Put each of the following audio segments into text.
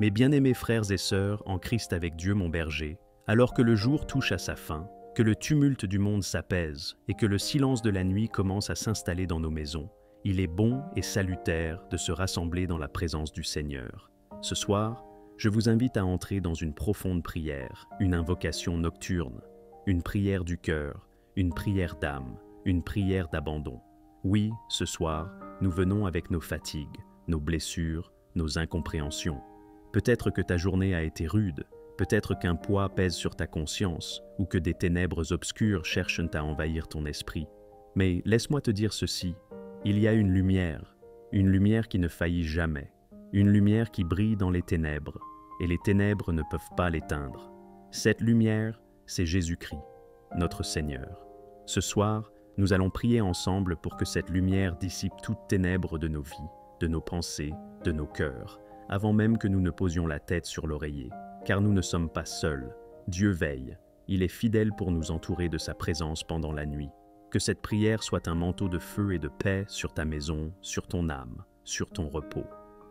Mes bien-aimés frères et sœurs en Christ avec Dieu mon berger, alors que le jour touche à sa fin, que le tumulte du monde s'apaise et que le silence de la nuit commence à s'installer dans nos maisons, il est bon et salutaire de se rassembler dans la présence du Seigneur. Ce soir, je vous invite à entrer dans une profonde prière, une invocation nocturne, une prière du cœur, une prière d'âme, une prière d'abandon. Oui, ce soir, nous venons avec nos fatigues, nos blessures, nos incompréhensions. Peut-être que ta journée a été rude, peut-être qu'un poids pèse sur ta conscience ou que des ténèbres obscures cherchent à envahir ton esprit. Mais laisse-moi te dire ceci, il y a une lumière qui ne faillit jamais, une lumière qui brille dans les ténèbres, et les ténèbres ne peuvent pas l'éteindre. Cette lumière, c'est Jésus-Christ, notre Seigneur. Ce soir, nous allons prier ensemble pour que cette lumière dissipe toutes ténèbres de nos vies, de nos pensées, de nos cœurs, avant même que nous ne posions la tête sur l'oreiller. Car nous ne sommes pas seuls. Dieu veille. Il est fidèle pour nous entourer de sa présence pendant la nuit. Que cette prière soit un manteau de feu et de paix sur ta maison, sur ton âme, sur ton repos.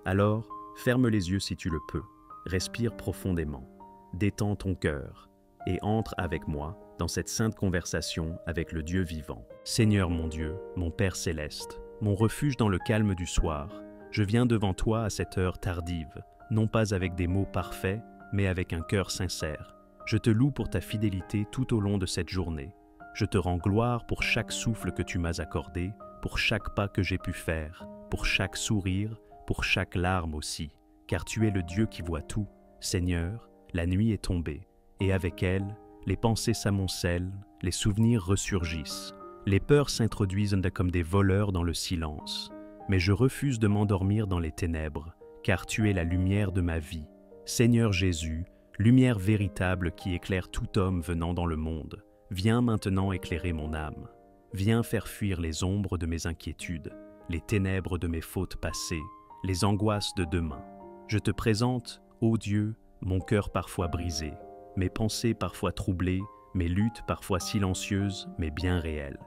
Alors, ferme les yeux si tu le peux. Respire profondément. Détends ton cœur et entre avec moi dans cette sainte conversation avec le Dieu vivant. Seigneur mon Dieu, mon Père céleste, mon refuge dans le calme du soir, je viens devant toi à cette heure tardive, non pas avec des mots parfaits, mais avec un cœur sincère. Je te loue pour ta fidélité tout au long de cette journée. Je te rends gloire pour chaque souffle que tu m'as accordé, pour chaque pas que j'ai pu faire, pour chaque sourire, pour chaque larme aussi, car tu es le Dieu qui voit tout. Seigneur, la nuit est tombée, et avec elle, les pensées s'amoncellent, les souvenirs ressurgissent. Les peurs s'introduisent comme des voleurs dans le silence. Mais je refuse de m'endormir dans les ténèbres, car tu es la lumière de ma vie. Seigneur Jésus, lumière véritable qui éclaire tout homme venant dans le monde, viens maintenant éclairer mon âme. Viens faire fuir les ombres de mes inquiétudes, les ténèbres de mes fautes passées, les angoisses de demain. Je te présente, ô Dieu, mon cœur parfois brisé, mes pensées parfois troublées, mes luttes parfois silencieuses, mais bien réelles.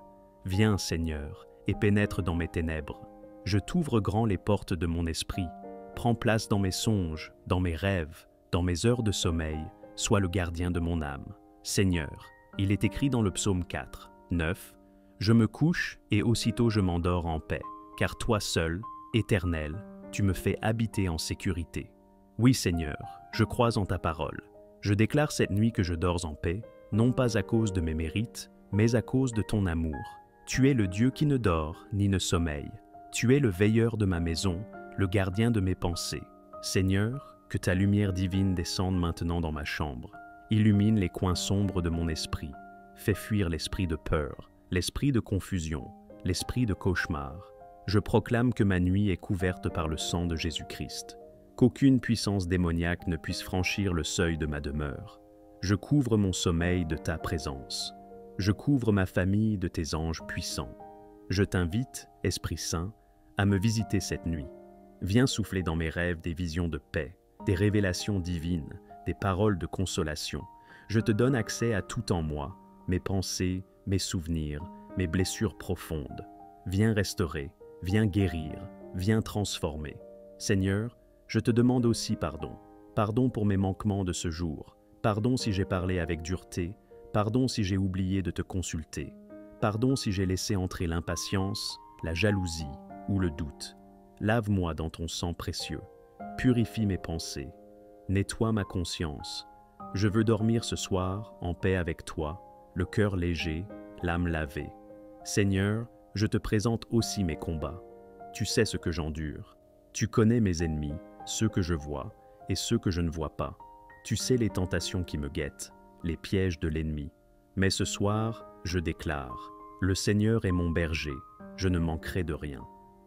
Viens, Seigneur, et pénètre dans mes ténèbres. Je t'ouvre grand les portes de mon esprit. Prends place dans mes songes, dans mes rêves, dans mes heures de sommeil. Sois le gardien de mon âme. Seigneur, il est écrit dans le psaume 4, 9, « Je me couche et aussitôt je m'endors en paix, car toi seul, Éternel, tu me fais habiter en sécurité. » Oui, Seigneur, je crois en ta parole. Je déclare cette nuit que je dors en paix, non pas à cause de mes mérites, mais à cause de ton amour. Tu es le Dieu qui ne dort ni ne sommeille. Tu es le veilleur de ma maison, le gardien de mes pensées. Seigneur, que ta lumière divine descende maintenant dans ma chambre. Illumine les coins sombres de mon esprit. Fais fuir l'esprit de peur, l'esprit de confusion, l'esprit de cauchemar. Je proclame que ma nuit est couverte par le sang de Jésus-Christ. Qu'aucune puissance démoniaque ne puisse franchir le seuil de ma demeure. Je couvre mon sommeil de ta présence. Je couvre ma famille de tes anges puissants. Je t'invite, Esprit Saint, à me visiter cette nuit. Viens souffler dans mes rêves des visions de paix, des révélations divines, des paroles de consolation. Je te donne accès à tout en moi, mes pensées, mes souvenirs, mes blessures profondes. Viens restaurer, viens guérir, viens transformer. Seigneur, je te demande aussi pardon. Pardon pour mes manquements de ce jour. Pardon si j'ai parlé avec dureté. Pardon si j'ai oublié de te consulter. Pardon si j'ai laissé entrer l'impatience, la jalousie ou le doute. Lave-moi dans ton sang précieux. Purifie mes pensées. Nettoie ma conscience. Je veux dormir ce soir en paix avec toi, le cœur léger, l'âme lavée. Seigneur, je te présente aussi mes combats. Tu sais ce que j'endure. Tu connais mes ennemis, ceux que je vois et ceux que je ne vois pas. Tu sais les tentations qui me guettent, les pièges de l'ennemi. Mais ce soir, je déclare, le Seigneur est mon berger, je ne manquerai de rien.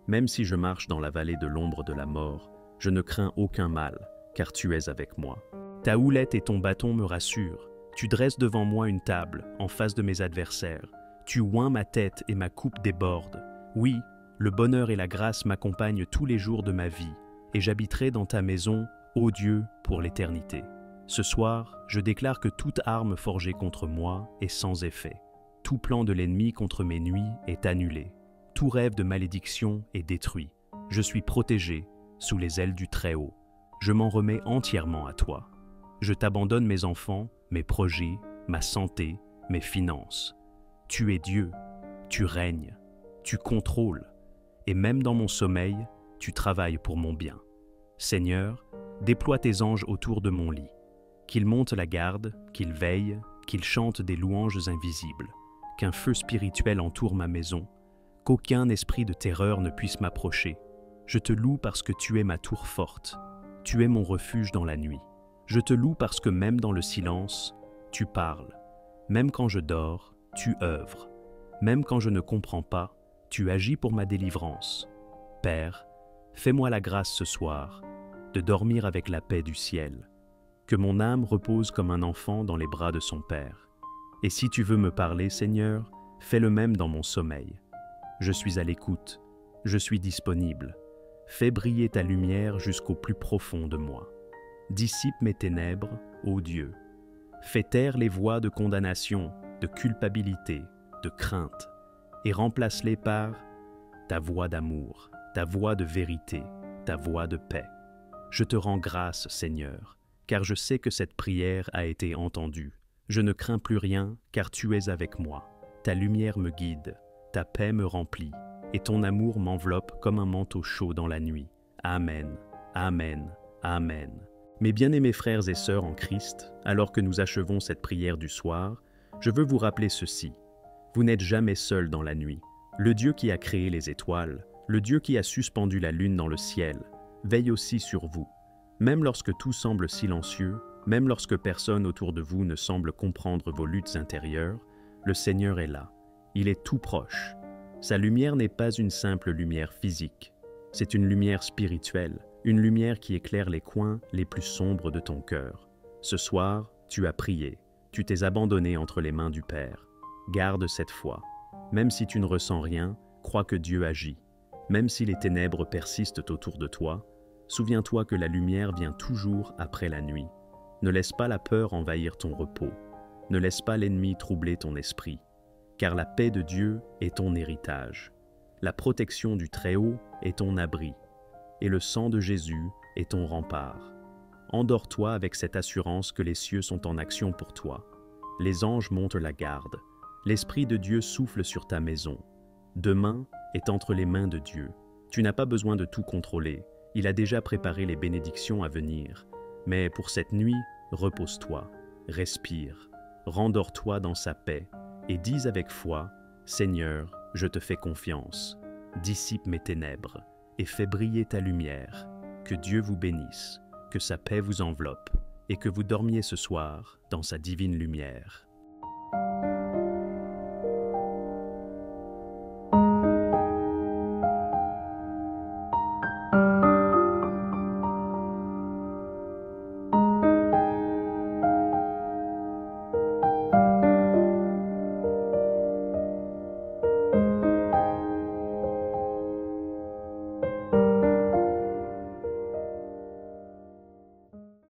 Même si je marche dans la vallée de l'ombre de la mort, je ne crains aucun mal, car tu es avec moi. Ta houlette et ton bâton me rassurent. Tu dresses devant moi une table, en face de mes adversaires. Tu oins ma tête et ma coupe déborde. Oui, le bonheur et la grâce m'accompagnent tous les jours de ma vie, et j'habiterai dans ta maison, ô Dieu, pour l'éternité. Ce soir, je déclare que toute arme forgée contre moi est sans effet. Tout plan de l'ennemi contre mes nuits est annulé. Tout rêve de malédiction est détruit. Je suis protégé sous les ailes du Très-Haut. je m'en remets entièrement à toi. Je t'abandonne mes enfants, mes projets, ma santé, mes finances. Tu es Dieu, tu règnes, tu contrôles, et même dans mon sommeil, tu travailles pour mon bien. Seigneur, déploie tes anges autour de mon lit, qu'ils montent la garde, qu'ils veillent, qu'ils chantent des louanges invisibles, qu'un feu spirituel entoure ma maison, qu'aucun esprit de terreur ne puisse m'approcher. Je te loue parce que tu es ma tour forte, tu es mon refuge dans la nuit. Je te loue parce que même dans le silence, tu parles. Même quand je dors, tu œuvres. Même quand je ne comprends pas, tu agis pour ma délivrance. Père, fais-moi la grâce ce soir de dormir avec la paix du ciel, que mon âme repose comme un enfant dans les bras de son Père. Et si tu veux me parler, Seigneur, fais le même dans mon sommeil. Je suis à l'écoute, je suis disponible. Fais briller ta lumière jusqu'au plus profond de moi. Dissipe mes ténèbres, ô Dieu. Fais taire les voix de condamnation, de culpabilité, de crainte, et remplace-les par ta voix d'amour, ta voix de vérité, ta voix de paix. Je te rends grâce, Seigneur, car je sais que cette prière a été entendue. Je ne crains plus rien, car tu es avec moi. Ta lumière me guide, ta paix me remplit, et ton amour m'enveloppe comme un manteau chaud dans la nuit. Amen, Amen, Amen. Mes bien-aimés frères et sœurs en Christ, alors que nous achevons cette prière du soir, je veux vous rappeler ceci. Vous n'êtes jamais seul dans la nuit. Le Dieu qui a créé les étoiles, le Dieu qui a suspendu la lune dans le ciel, veille aussi sur vous. Même lorsque tout semble silencieux, même lorsque personne autour de vous ne semble comprendre vos luttes intérieures, le Seigneur est là. Il est tout proche. Sa lumière n'est pas une simple lumière physique. C'est une lumière spirituelle, une lumière qui éclaire les coins les plus sombres de ton cœur. Ce soir, tu as prié, tu t'es abandonné entre les mains du Père. Garde cette foi. Même si tu ne ressens rien, crois que Dieu agit. Même si les ténèbres persistent autour de toi, souviens-toi que la lumière vient toujours après la nuit. Ne laisse pas la peur envahir ton repos. Ne laisse pas l'ennemi troubler ton esprit. Car la paix de Dieu est ton héritage. La protection du Très-Haut est ton abri. Et le sang de Jésus est ton rempart. Endors-toi avec cette assurance que les cieux sont en action pour toi. Les anges montent la garde. L'Esprit de Dieu souffle sur ta maison. Demain est entre les mains de Dieu. Tu n'as pas besoin de tout contrôler. Il a déjà préparé les bénédictions à venir. Mais pour cette nuit, repose-toi, respire, rendors-toi dans sa paix et dis avec foi, Seigneur, je te fais confiance. Dissipe mes ténèbres et fais briller ta lumière. Que Dieu vous bénisse, que sa paix vous enveloppe et que vous dormiez ce soir dans sa divine lumière.